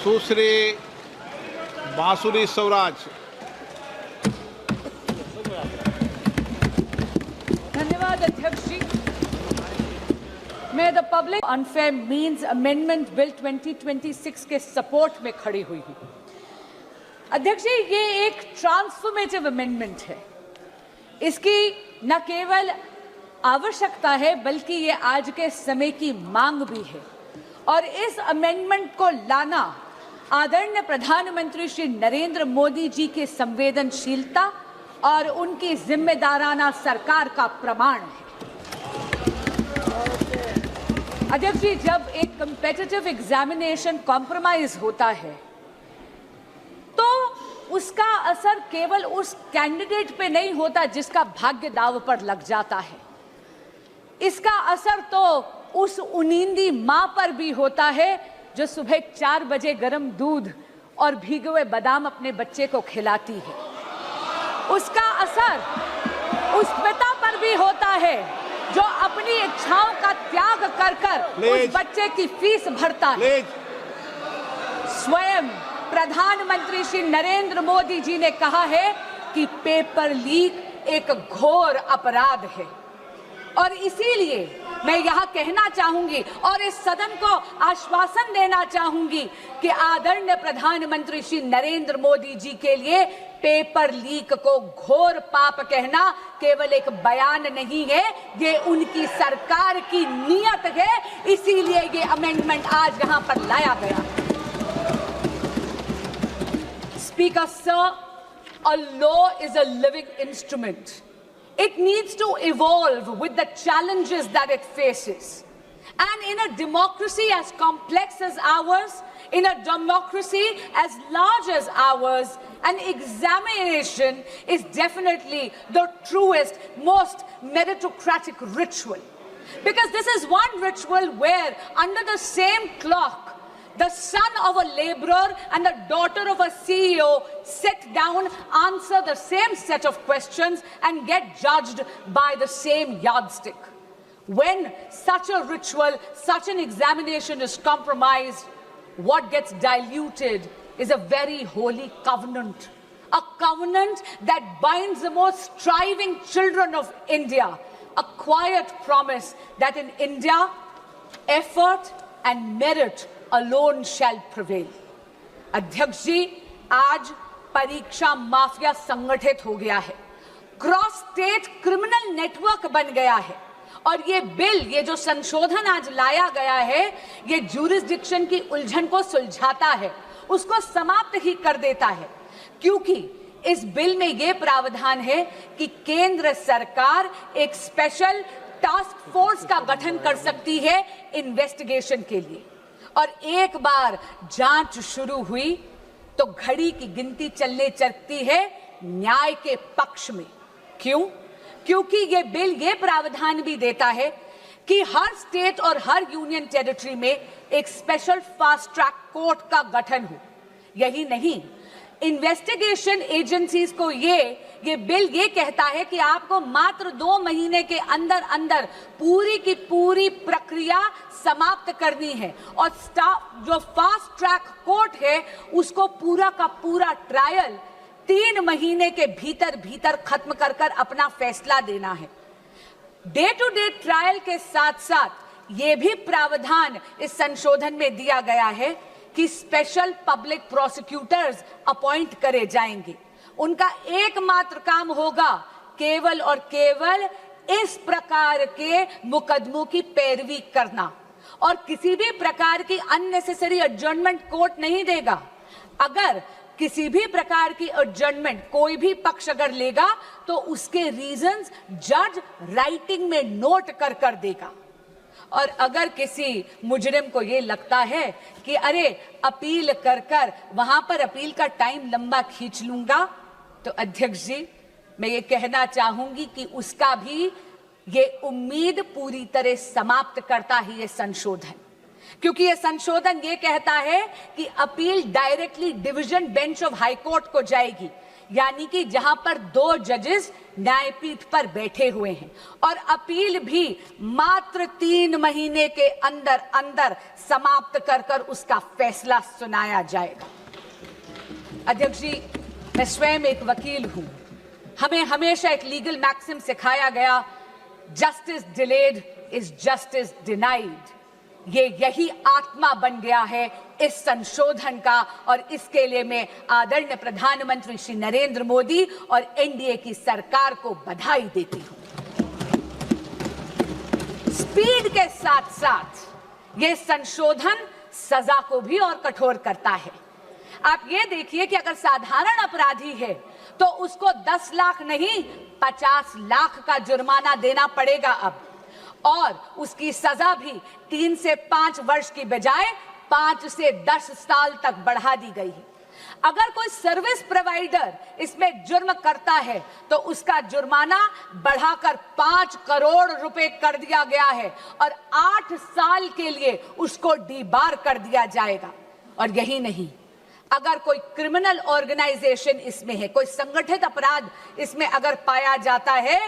सुश्री बांसुरी स्वराज। धन्यवाद अध्यक्ष जी। मैं the public unfair means amendment bill 2026 के सपोर्ट में खड़ी हुई हूँ। अध्यक्ष जी, ये एक ट्रांसफॉर्मेटिव अमेंडमेंट है। इसकी न केवल आवश्यकता है बल्कि ये आज के समय की मांग भी है और इस अमेंडमेंट को लाना आदरणीय प्रधानमंत्री श्री नरेंद्र मोदी जी की संवेदनशीलता और उनकी जिम्मेदाराना सरकार का प्रमाण है। अध्यक्ष जी, जब एक कॉम्पिटिटिव एग्जामिनेशन कॉम्प्रोमाइज होता है तो उसका असर केवल उस कैंडिडेट पे नहीं होता जिसका भाग्य दांव पर लग जाता है। इसका असर तो उस उनींदी मां पर भी होता है जो सुबह 4 बजे गर्म दूध और भीगे हुए बादाम अपने बच्चे को खिलाती है। उसका असर उस पिता पर भी होता है जो अपनी इच्छाओं का त्याग कर कर उस बच्चे की फीस भरता है। स्वयं प्रधानमंत्री श्री नरेंद्र मोदी जी ने कहा है कि पेपर लीक एक घोर अपराध है और इसीलिए मैं यहाँ कहना चाहूंगी और इस सदन को आश्वासन देना चाहूंगी कि आदरणीय प्रधानमंत्री श्री नरेंद्र मोदी जी के लिए पेपर लीक को घोर पाप कहना केवल एक बयान नहीं है, ये उनकी सरकार की नीयत है। इसीलिए ये अमेंडमेंट आज यहाँ पर लाया गया। Speaker sir, a law is a living instrument. It needs to evolve with the challenges that it faces. And in a democracy as complex as ours, in a democracy as large as ours, an examination is definitely the truest, most meritocratic ritual. Because this is one ritual where under the same clock, the son of a laborer and the daughter of a CEO sit down, answer the same set of questions and get judged by the same yardstick. When such a ritual, such an examination is compromised, what gets diluted is a very holy covenant. A covenant that binds the most striving children of India. A quiet promise that in India, effort and merit alone shall prevail. अध्यक्ष जी, आज परीक्षा mafia संगठित हो गया है, cross state criminal network बन गया है और ये बिल, ये जो संशोधन आज लाया गया है, ये ज्यूरिसडिक्शन की उलझन को सुलझाता है, उसको समाप्त ही कर देता है। क्योंकि इस बिल में ये प्रावधान है कि केंद्र सरकार एक स्पेशल टास्क फोर्स का गठन कर सकती है इन्वेस्टिगेशन के लिए और एक बार जांच शुरू हुई तो घड़ी की गिनती चलने लगती है न्याय के पक्ष में। क्यों? क्योंकि ये बिल ये प्रावधान भी देता है कि हर स्टेट और हर यूनियन टेरिटरी में एक स्पेशल फास्ट ट्रैक कोर्ट का गठन हो। यही नहीं, इन्वेस्टिगेशन एजेंसीज को ये बिल ये कहता है कि आपको मात्र 2 महीने के अंदर अंदर पूरी की पूरी प्रक्रिया समाप्त करनी है और जो फास्ट ट्रैक कोर्ट है उसको पूरा का पूरा ट्रायल 3 महीने के भीतर भीतर खत्म कर कर अपना फैसला देना है। डे टू डे ट्रायल के साथ साथ ये भी प्रावधान इस संशोधन में दिया गया है कि स्पेशल पब्लिक प्रोसिक्यूटर्स अपॉइंट करे जाएंगे। उनका एकमात्र काम होगा केवल और केवल इस प्रकार के मुकदमों की पैरवी करना और किसी भी प्रकार की अननेसेसरी एडजर्नमेंट कोर्ट नहीं देगा। अगर किसी भी प्रकार की एडजर्नमेंट कोई भी पक्ष अगर लेगा तो उसके रीजंस जज राइटिंग में नोट कर कर देगा। और अगर किसी मुजरिम को ये लगता है कि अरे अपील कर कर वहां पर अपील का टाइम लंबा खींच लूंगा, तो अध्यक्ष जी मैं ये कहना चाहूंगी कि उसका भी ये उम्मीद पूरी तरह समाप्त करता ही ये संशोधन। क्योंकि ये संशोधन ये कहता है कि appeal directly division bench of high court को जाएगी। यानी कि जहां पर 2 जजेस न्यायपीठ पर बैठे हुए हैं, और अपील भी मात्र 3 महीने के अंदर अंदर समाप्त कर कर उसका फैसला सुनाया जाएगा। अध्यक्ष जी, मैं स्वयं एक वकील हूं। हमें हमेशा एक लीगल मैक्सिम सिखाया गया, justice delayed is justice denied. यही आत्मा बन गया है इस संशोधन का, और इसके लिए मैं आदरणीय प्रधानमंत्री श्री नरेंद्र मोदी और एनडीए की सरकार को बधाई देती हूं। स्पीड के साथ साथ यह संशोधन सजा को भी और कठोर करता है। आप ये देखिए कि अगर साधारण अपराधी है तो उसको 10 लाख नहीं 50 लाख का जुर्माना देना पड़ेगा अब, और उसकी सजा भी 3 से 5 वर्ष की बजाय 5 से 10 साल तक बढ़ा दी गई है। अगर कोई सर्विस प्रोवाइडर इसमें जुर्म करता है तो उसका जुर्माना बढ़ाकर 5 करोड़ रुपए कर दिया गया है, और 8 साल के लिए उसको डीबार कर दिया जाएगा। और यही नहीं, अगर कोई क्रिमिनल ऑर्गेनाइजेशन इसमें है, कोई संगठित अपराध इसमें अगर पाया जाता है,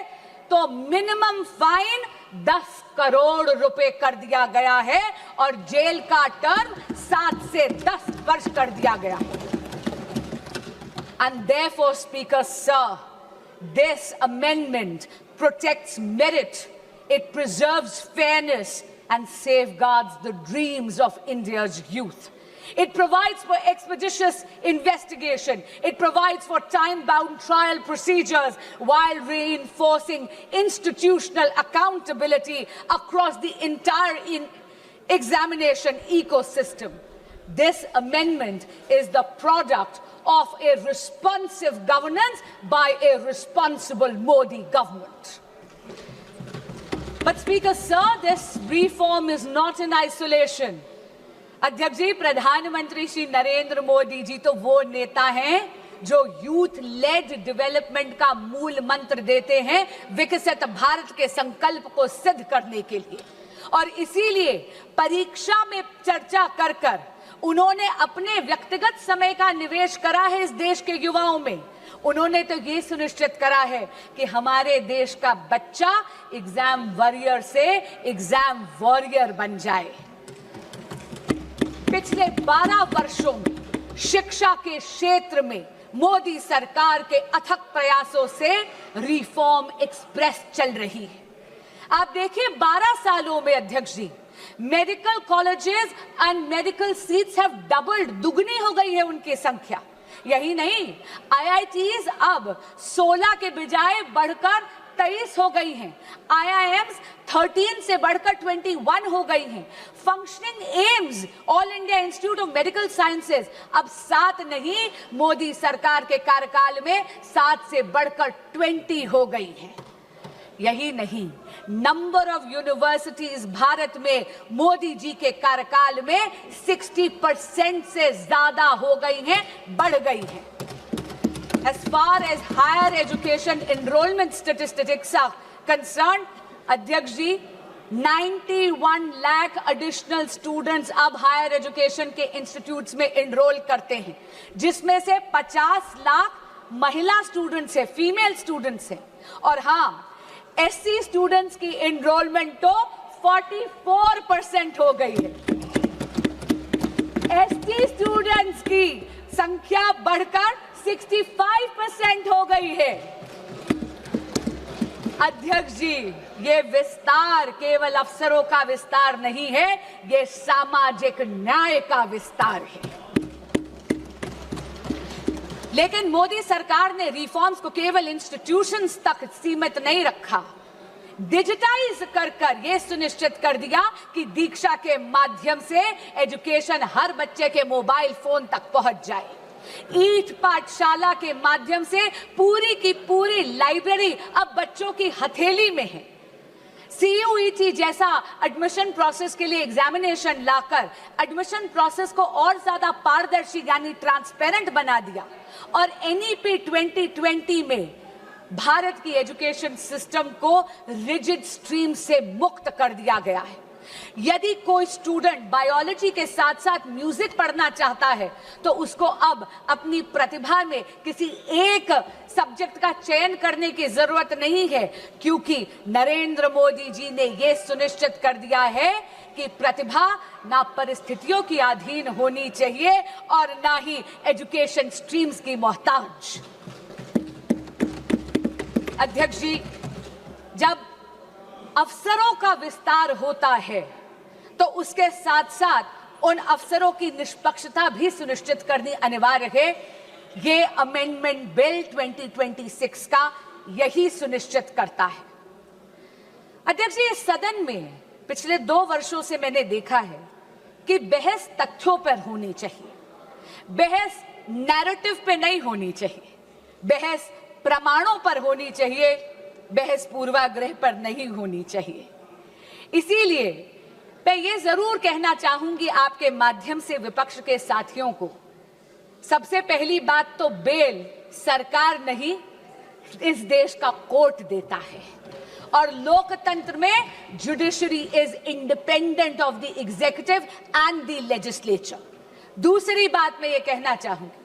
तो मिनिमम फाइन 10 करोड़ रुपए कर दिया गया है, और जेल का टर्म 7 से 10 वर्ष कर दिया गया है। And therefore, Speaker Sir, this amendment protects merit, it preserves fairness, and safeguards the dreams of India's youth. It provides for expeditious investigation. It provides for time-bound trial procedures while reinforcing institutional accountability across the entire examination ecosystem. This amendment is the product of a responsive governance by a responsible Modi government. But Speaker Sir, this reform is not in isolation. अध्यक्ष जी, प्रधानमंत्री श्री नरेंद्र मोदी जी तो वो नेता हैं जो youth lead development का मूल मंत्र देते हैं विकसित भारत के संकल्प को सिद्ध करने के लिए, और इसीलिए परीक्षा में चर्चा कर कर उन्होंने अपने व्यक्तिगत समय का निवेश करा है इस देश के युवाओं में। उन्होंने तो ये सुनिश्चित करा है कि हमारे देश का बच्चा एग्जाम वॉरियर से एग्जाम वॉरियर बन जाए। पिछले 12 वर्षों में शिक्षा के क्षेत्र में मोदी सरकार के अथक प्रयासों से रिफॉर्म एक्सप्रेस चल रही है। आप देखिए 12 सालों में अध्यक्ष जी, medical colleges and medical seats have doubled, दुगनी हो गई है उनकी संख्या। यही नहीं, आईआईटीज अब 16 के बजाय बढ़कर 23 हो गई हैं। IIMs 13 से बढ़कर 21 हो गई हैं। Functioning AIIMS, all India institute of medical sciences अब 7 नहीं, मोदी सरकार के कार्यकाल में 7 से बढ़कर 20 हो गई हैं। यही नहीं, नंबर ऑफ यूनिवर्सिटीज भारत में मोदी जी के कार्यकाल में 60% से ज्यादा हो गई हैं, बढ़ गई हैं। As far as higher education enrollment statistics are concerned, अध्यक्ष जी, 91 लाख एडिशनल स्टूडेंट्स अब हायर एजुकेशन के इंस्टीट्यूट्स में एनरोल करते हैं, जिसमें से 50 लाख महिला स्टूडेंट्स है, फीमेल स्टूडेंट्स है। और हाँ, एससी स्टूडेंट्स की एनरोलमेंट तो 44% हो गई है। एसटी स्टूडेंट्स की संख्या बढ़कर 65% हो गई है। अध्यक्ष जी, ये विस्तार केवल अफसरों का विस्तार नहीं है, ये सामाजिक न्याय का विस्तार है। लेकिन मोदी सरकार ने रिफॉर्म्स को केवल इंस्टीट्यूशंस तक सीमित नहीं रखा, डिजिटाइज कर कर यह सुनिश्चित कर दिया कि दीक्षा के माध्यम से एजुकेशन हर बच्चे के मोबाइल फोन तक पहुंच जाए। ईट पाठशाला के माध्यम से पूरी की पूरी लाइब्रेरी अब बच्चों की हथेली में है। CUET जैसा एडमिशन प्रोसेस के लिए एग्जामिनेशन लाकर एडमिशन प्रोसेस को और ज्यादा पारदर्शी यानी ट्रांसपेरेंट बना दिया, और NEP 2020 में भारत की एजुकेशन सिस्टम को रिजिड स्ट्रीम से मुक्त कर दिया गया है। यदि कोई स्टूडेंट बायोलॉजी के साथ साथ म्यूजिक पढ़ना चाहता है तो उसको अब अपनी प्रतिभा में किसी एक सब्जेक्ट का चयन करने की जरूरत नहीं है, क्योंकि नरेंद्र मोदी जी ने यह सुनिश्चित कर दिया है कि प्रतिभा ना परिस्थितियों की अधीन होनी चाहिए और ना ही एजुकेशन स्ट्रीम्स की मोहताज। अध्यक्ष जी, जब अफसरों का विस्तार होता है तो उसके साथ साथ उन अफसरों की निष्पक्षता भी सुनिश्चित करनी अनिवार्य है। ये अमेंडमेंट बिल 2026 का यही सुनिश्चित करता है। अध्यक्ष जी, इस सदन में पिछले 2 वर्षों से मैंने देखा है कि बहस तथ्यों पर होनी चाहिए, बहस नैरेटिव पे नहीं होनी चाहिए, बहस प्रमाणों पर होनी चाहिए, बहस पूर्वाग्रह पर नहीं होनी चाहिए। इसीलिए मैं ये जरूर कहना चाहूंगी आपके माध्यम से विपक्ष के साथियों को, सबसे पहली बात तो बेल सरकार नहीं, इस देश का कोर्ट देता है और लोकतंत्र में judiciary is independent of the executive and the legislature. दूसरी बात मैं ये कहना चाहूंगी,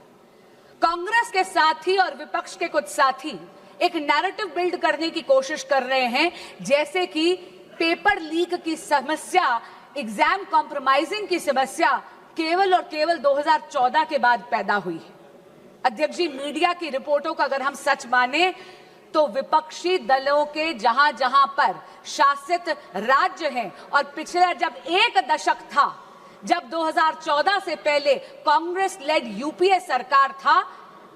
कांग्रेस के साथी और विपक्ष के कुछ साथी एक नैरेटिव बिल्ड करने की कोशिश कर रहे हैं, जैसे कि पेपर लीक की समस्या, एग्जाम कॉम्प्रोमाइजिंग की समस्या केवल और केवल 2014 के बाद पैदा हुई है। अध्यक्ष जी, मीडिया की रिपोर्टों का अगर हम सच माने तो विपक्षी दलों के जहां जहां पर शासित राज्य हैं और पिछले जब 1 दशक था, जब 2014 से पहले कांग्रेस लेड यूपीए सरकार था,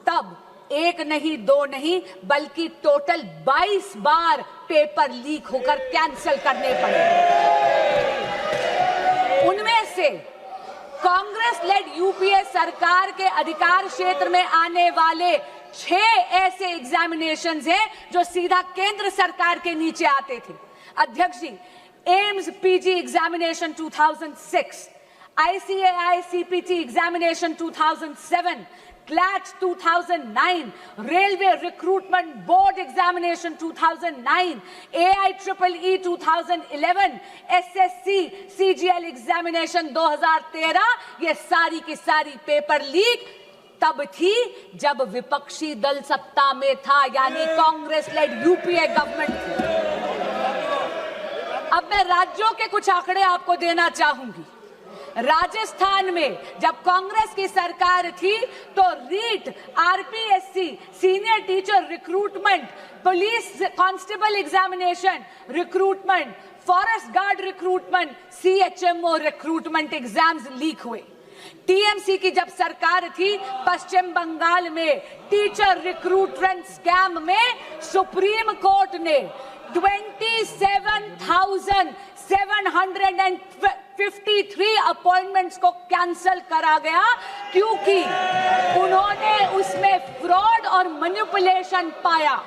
तब 1 नहीं 2 नहीं बल्कि टोटल 22 बार पेपर लीक होकर कैंसिल करने पड़े। उनमें से कांग्रेस लेड यूपीए सरकार के अधिकार क्षेत्र में आने वाले 6 ऐसे एग्जामिनेशंस हैं जो सीधा केंद्र सरकार के नीचे आते थे। अध्यक्ष जी, AIIMS PG examination 2006, ICAI CPT examination 2007, CLAT 2009, Railway Recruitment Board Examination 2009, AIEEE 2011, SSC CGL Examination 2013, ये सारी की सारी पेपर लीक तब थी जब विपक्षी दल सत्ता में था, यानी कांग्रेस लेड यूपीए गवर्नमेंट थी। अब मैं राज्यों के कुछ आंकड़े आपको देना चाहूंगी। राजस्थान में जब कांग्रेस की सरकार थी तो REET, RPSC, senior teacher recruitment, police constable examination recruitment, forest guard recruitment, CHMO recruitment exams leak हुए। टीएमसी की जब सरकार थी पश्चिम बंगाल में टीचर रिक्रूटमेंट स्कैम में सुप्रीम कोर्ट ने 27,753 अपॉइंटमेंट्स को कैंसिल करा गया, क्योंकि उन्होंने उसमें फ्रॉड और मैनिपुलेशन पाया।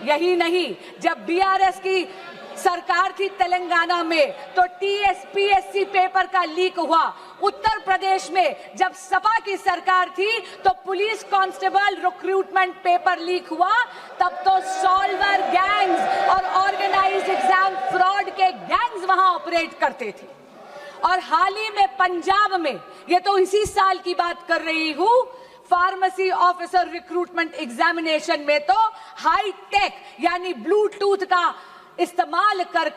यही नहीं, जब बीआरएस की सरकार थी तेलंगाना में तो टीएसपीएससी पेपर का लीक हुआ। उत्तर प्रदेश में जब सपा की सरकार थी तो police constable recruitment paper leak हुआ। तब तो सॉल्वर गैंग्स और ऑर्गेनाइज्ड एग्जाम फ्रॉड के गैंग्स वहां ऑपरेट करते थे। और हाल ही में पंजाब में, ये तो इसी साल की बात कर रही हूं, फार्मेसी ऑफिसर रिक्रूटमेंट एग्जामिनेशन में तो हाई टेक यानी ब्लूटूथ का इस्तेमाल कर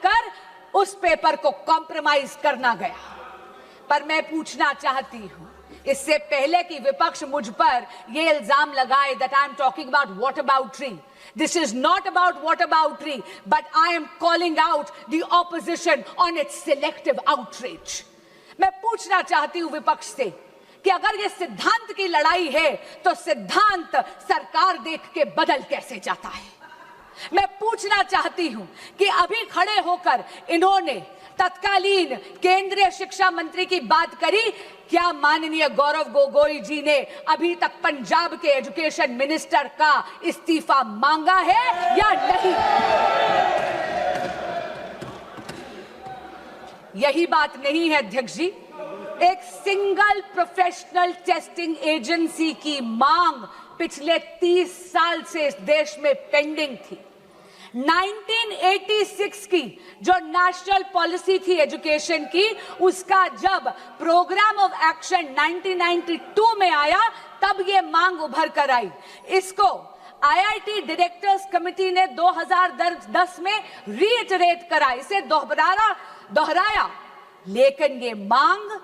उस पेपर को कॉम्प्रोमाइज करना गया। पर मैं पूछना चाहती हूं, इससे पहले कि विपक्ष मुझ पर यह इल्जाम लगाए that I am talking about whataboutery, this is not about whataboutery, but I am calling out the opposition on its selective outrage. मैं पूछना चाहती हूं विपक्ष से कि अगर ये सिद्धांत की लड़ाई है तो सिद्धांत सरकार देख के बदल कैसे जाता है। मैं पूछना चाहती हूं कि अभी खड़े होकर इन्होंने तत्कालीन केंद्रीय शिक्षा मंत्री की बात करी, क्या माननीय गौरव गोगोई जी ने अभी तक पंजाब के एजुकेशन मिनिस्टर का इस्तीफा मांगा है या नहीं? यही बात नहीं है अध्यक्ष जी, एक सिंगल प्रोफेशनल टेस्टिंग एजेंसी की मांग पिछले 30 साल से इस देश में पेंडिंग थी। 1986 की जो नेशनल पॉलिसी थी एजुकेशन की, उसका जब प्रोग्राम ऑफ एक्शन 1992 में आया तब ये मांग उभर कर आई। इसको आईआईटी डायरेक्टर्स कमेटी ने 2010 में रीइटरेट करा, इसे दोहराया, लेकिन ये मांग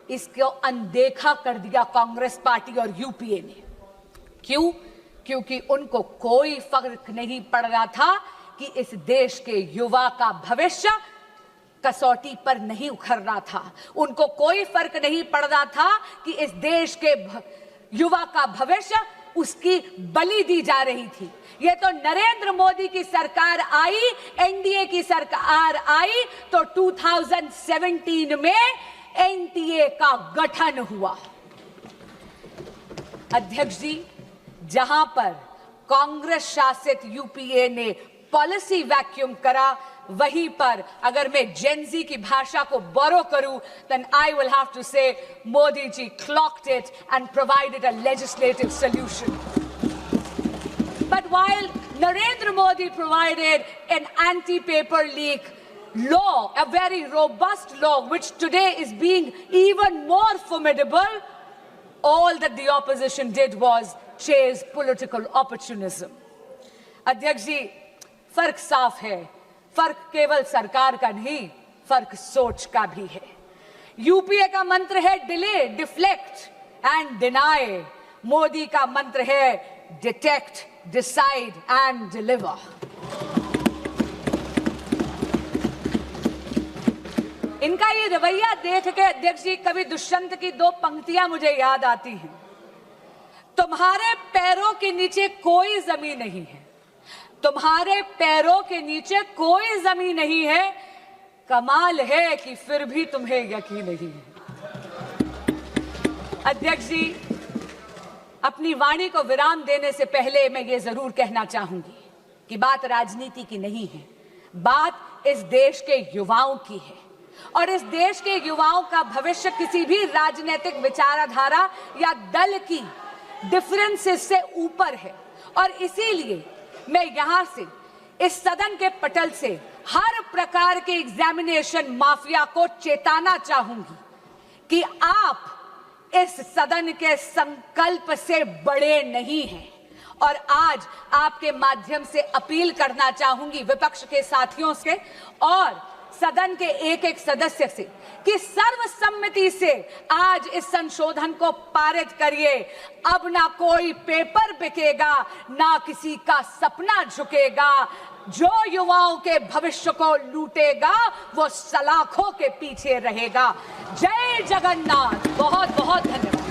इसको अनदेखा कर दिया कांग्रेस पार्टी और यूपीए ने। क्यों? क्योंकि उनको कोई फर्क नहीं पड़ रहा था कि इस देश के युवा का भविष्य कसौटी पर नहीं उखड़ रहा था। उनको कोई फर्क नहीं पड़ रहा था कि इस देश के युवा का भविष्य उसकी बलि दी जा रही थी। ये तो नरेंद्र मोदी की सरकार आई, एनडीए की सरकार आई तो 2017 में एनटीए का गठन हुआ। अध्यक्ष जी, जहां पर कांग्रेस शासित यूपीए ने पॉलिसी वैक्यूम करा, वहीं पर अगर मैं जेनजी की भाषा को बोरो करूं, then I will have to say Modi ji clocked it and provided a legislative solution. But while Narendra Modi provided an anti-paper leak law, a very robust law, which today is being even more formidable, all that the opposition did was chase political opportunism. अध्यक्ष जी, फर्क साफ है। फर्क केवल सरकार का नहीं, फर्क सोच का भी है। यूपीए का मंत्र है delay, deflect and deny. Modi का मंत्र है डिटेक्ट, डिसाइड एंड डिलीवर। इनका ये रवैया देख के अध्यक्ष जी, कवि दुष्यंत की दो पंक्तियां मुझे याद आती हैं। तुम्हारे पैरों के नीचे कोई जमीन नहीं है, तुम्हारे पैरों के नीचे कोई जमीन नहीं है, कमाल है कि फिर भी तुम्हें यकीन नहीं है। अध्यक्ष जी, अपनी वाणी को विराम देने से पहले मैं ये जरूर कहना चाहूंगी कि बात राजनीति की नहीं है, बात इस देश के युवाओं की है। और इस देश के युवाओं का भविष्य किसी भी राजनीतिक विचारधारा या दल की डिफरेंसेस से ऊपर है। और इसीलिए मैं यहां से, इस सदन के पटल से, हर प्रकार के एग्जामिनेशन माफिया को चेताना चाहूंगी कि आप इस सदन के संकल्प से बड़े नहीं हैं। और आज आपके माध्यम से अपील करना चाहूंगी विपक्ष के साथियों से और सदन के एक एक सदस्य से कि सर्वसम्मति से आज इस संशोधन को पारित करिए। अब ना कोई पेपर बिकेगा, ना किसी का सपना झुकेगा। जो युवाओं के भविष्य को लूटेगा वो सलाखों के पीछे रहेगा। जय जगन्नाथ। बहुत बहुत धन्यवाद।